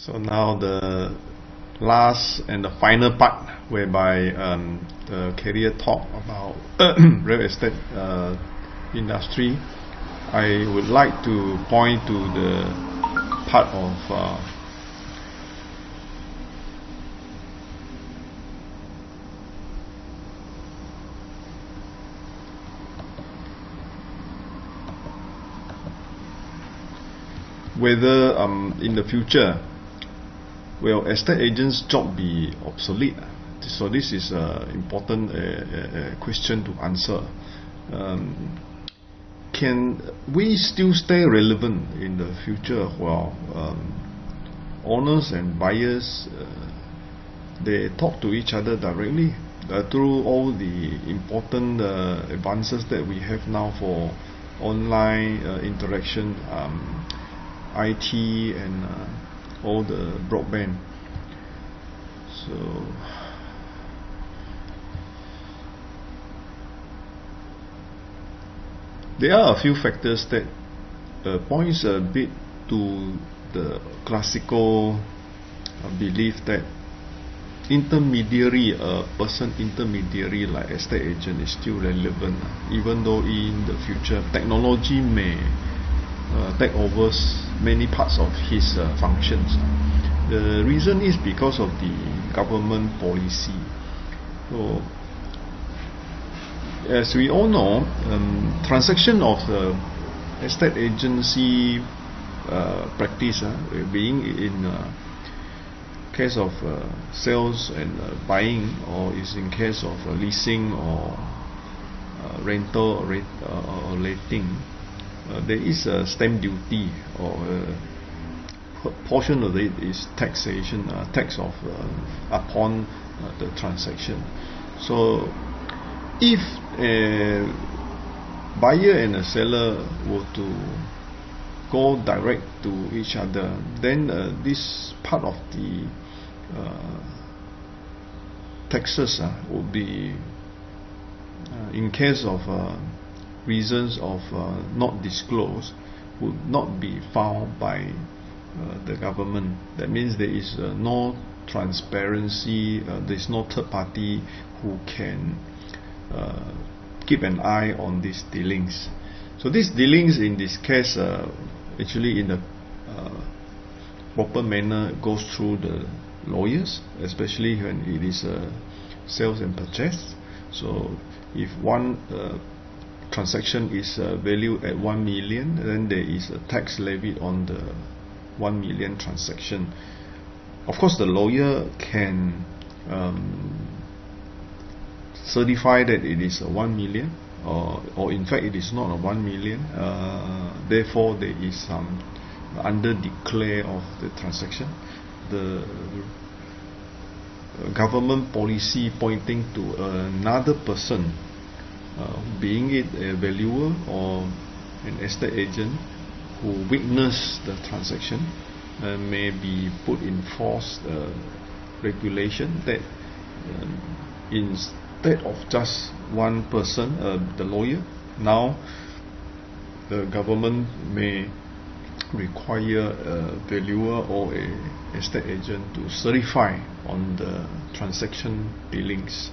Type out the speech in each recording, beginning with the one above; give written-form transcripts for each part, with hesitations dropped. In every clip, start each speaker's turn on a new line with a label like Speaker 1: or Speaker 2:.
Speaker 1: So now the last and the final part, whereby the career talk about real estate industry. I would like to point to the part of whether in the future will estate agents' job be obsolete. So this is an important question to answer. Can we still stay relevant in the future while owners and buyers they talk to each other directly through all the important advances that we have now for online interaction, IT and all the broadband? So there are a few factors that points a bit to the classical belief that intermediary like estate agent is still relevant, even though in the future technology may take over many parts of his functions. The reason is because of the government policy. So, as we all know, transaction of the estate agency practice, being in case of sales and buying, or is in case of leasing or rental or letting, there is a stamp duty, or a portion of it is taxation, tax of upon the transaction. So if a buyer and a seller were to go direct to each other, then this part of the taxes would be in case of reasons of not disclosed, would not be found by the government. That means there is no transparency, there is no third party who can keep an eye on these dealings. So these dealings in this case actually in a proper manner goes through the lawyers, especially when it is sales and purchase. So if one transaction is valued at 1 million, then there is a tax levied on the 1 million transaction. Of course, the lawyer can certify that it is 1 million, or in fact it is not 1 million. Therefore, there is some under declare of the transaction. The government policy pointing to another person, being it a valuer or an estate agent, who witnessed the transaction, may be put in force regulation that instead of just one person, the lawyer, now the government may require a valuer or a estate agent to certify on the transaction dealings.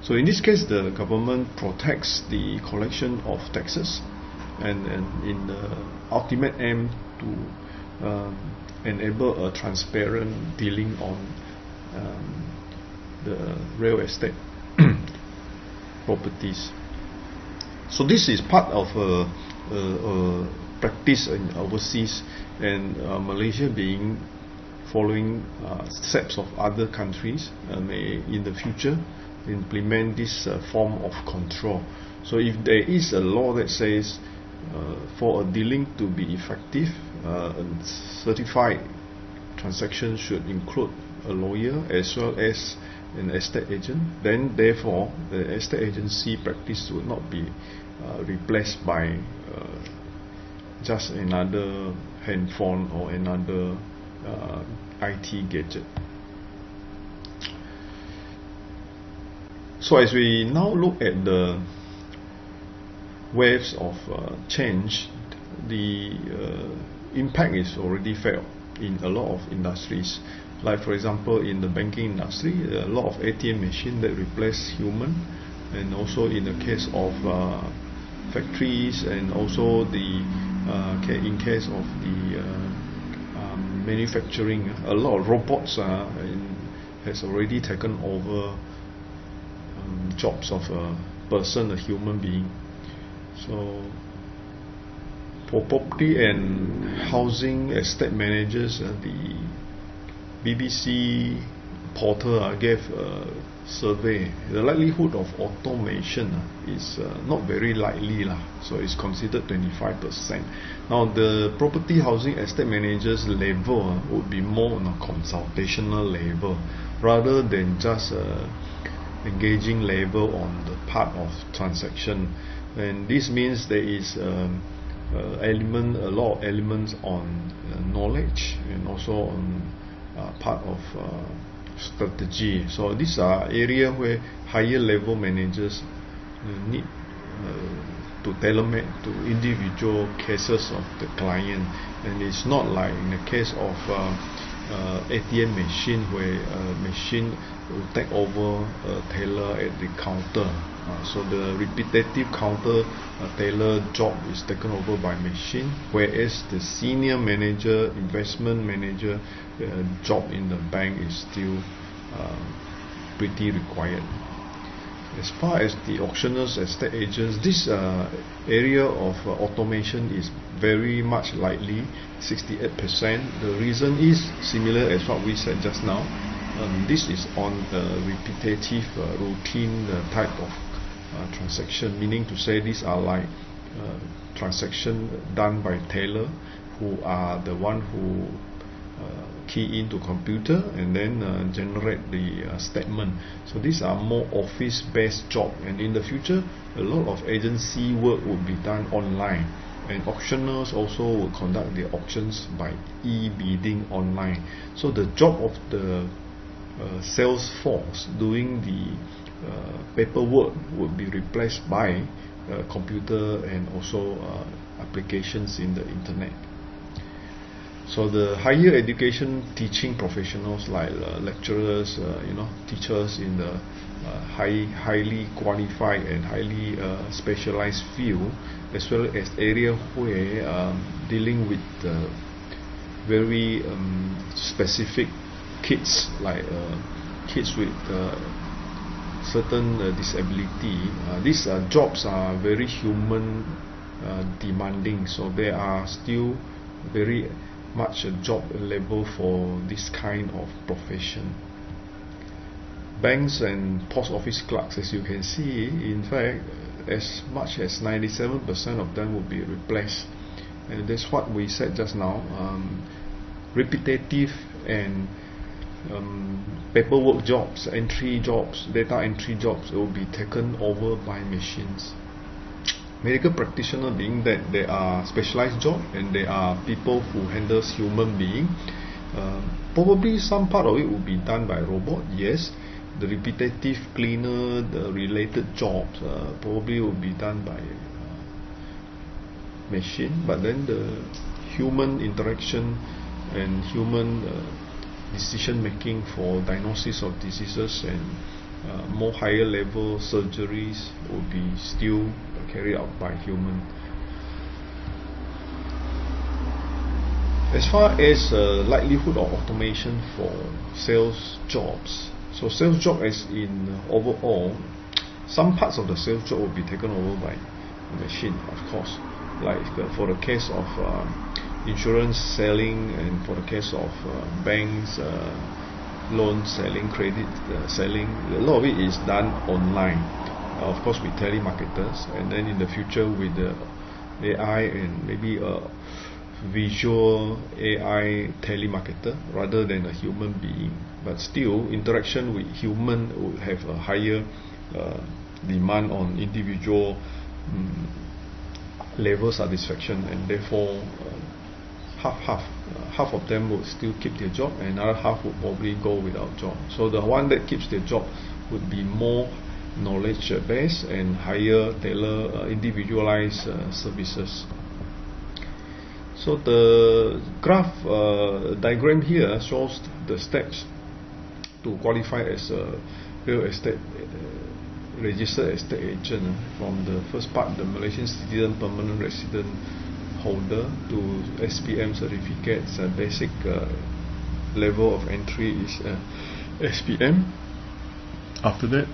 Speaker 1: So in this case, the government protects the collection of taxes, and in the ultimate aim to enable a transparent dealing on the real estate properties. So this is part of a practice in overseas, and Malaysia being following steps of other countries may in the future implement this form of control. So if there is a law that says for a dealing to be effective, a certified transaction should include a lawyer as well as an estate agent, then therefore the estate agency practice would not be replaced by just another handphone or another IT gadget. So as we now look at the waves of change, the impact is already felt. in a lot of industries. Like for example, in the banking industry, a lot of ATM machine that replace human, and also in the case of factories, and also the in case of the manufacturing, a lot of robots has already taken over jobs of a person, a human being. So for property and housing estate managers, the BBC portal gave a survey. The likelihood of automation is not very likely, so it's considered 25%. Now the property housing estate managers level would be more on a consultational level rather than just engaging level on the part of transaction. And this means there is a lot of elements on knowledge, and also on part of strategy. So these are areas where higher level managers need to tailor-make to individual cases of the client. And it's not like in the case of ATM machine, where a machine will take over a teller at the counter. So the repetitive counter teller job is taken over by machine, whereas the senior manager, investment manager job in the bank is still pretty required. As far as the auctioneers, estate agents, this area of automation is very much likely, 68%. The reason is similar as what we said just now. This is on the repetitive, routine type of transaction, meaning to say these are like transaction done by teller, who are the one who key into computer and then generate the statement. So these are more office-based job, and in the future a lot of agency work will be done online, and auctioneers also will conduct the auctions by e-bidding online. So the job of the sales force doing the paperwork would be replaced by computer and also applications in the internet. So the higher education teaching professionals like lecturers, teachers in the highly qualified and highly specialized field, as well as area where dealing with very specific kids, like kids with certain disability. These jobs are very human demanding, so there are still very much a job level for this kind of profession. Banks and post office clerks, as you can see, in fact, as much as 97% of them will be replaced, and that's what we said just now. Repetitive and paperwork jobs, entry jobs, data entry jobs will be taken over by machines. Medical practitioner, being that they are specialized job and they are people who handles human being, probably some part of it will be done by robot, yes. The repetitive cleaner, the related jobs probably will be done by machine, but then the human interaction and human decision making for diagnosis of diseases and more higher level surgeries will be still carried out by human. As far as likelihood of automation for sales jobs, so sales job as in overall, some parts of the sales job will be taken over by machine, of course, like for the case of insurance selling, and for the case of banks, loan selling, credit selling, a lot of it is done online, of course with telemarketers, and then in the future with the AI and maybe a visual AI telemarketer rather than a human being. But still, interaction with human will have a higher demand on individual level satisfaction, and therefore half of them would still keep their job, and another half would probably go without job. So the one that keeps their job would be more knowledge based and higher tailor individualized services. So the graph diagram here shows the steps to qualify as a real estate registered estate agent. From the first part, the Malaysian citizen permanent resident holder, to SPM certificates. Basic level of entry is SPM. After that,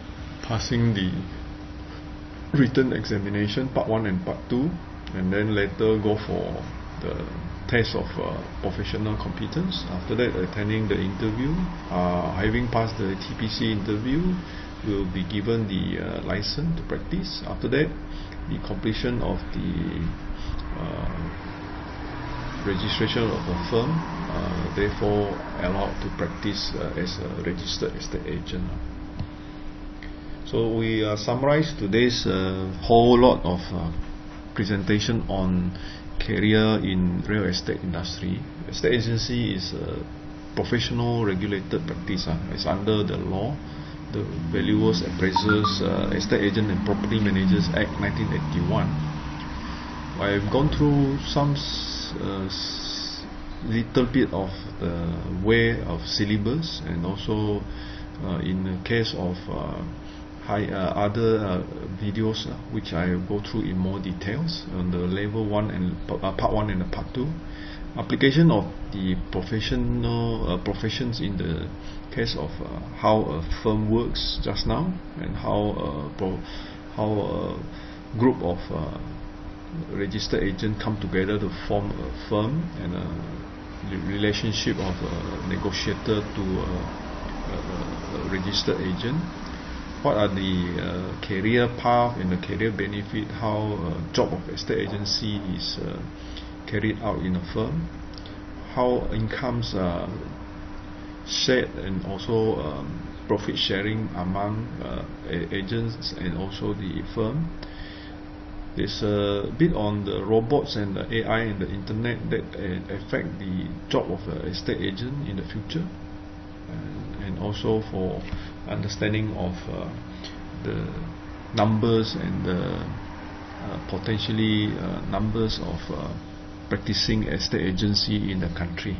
Speaker 1: passing the written examination, part 1 and part 2, and then later go for the test of professional competence. After that, attending the interview, having passed the TPC interview, will be given the license to practice. After that, the completion of the registration of a firm, therefore allowed to practice as a registered estate agent. So we summarize today's whole lot of presentation on career in real estate industry. Estate agency is a professional regulated practice. It's under the law, the Valuers, Appraisers, Estate Agent and Property Managers Act 1981. I've gone through some little bit of the way of syllabus, and also in the case of other videos which I go through in more details on the level 1 and part 1 and part 2. Application of the professions in the case of how a firm works just now, and how a group of registered agents come together to form a firm, and the relationship of a negotiator to a registered agent. What are the career path and the career benefit, how job of estate agency is carried out in a firm, how incomes are shared, and also profit sharing among agents and also the firm. There's a bit on the robots and the AI and the internet that affect the job of an estate agent in the future, and also for understanding of the numbers and the potentially numbers of practicing estate agency in the country.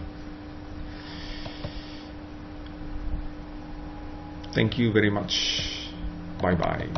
Speaker 1: Thank you very much. Bye bye.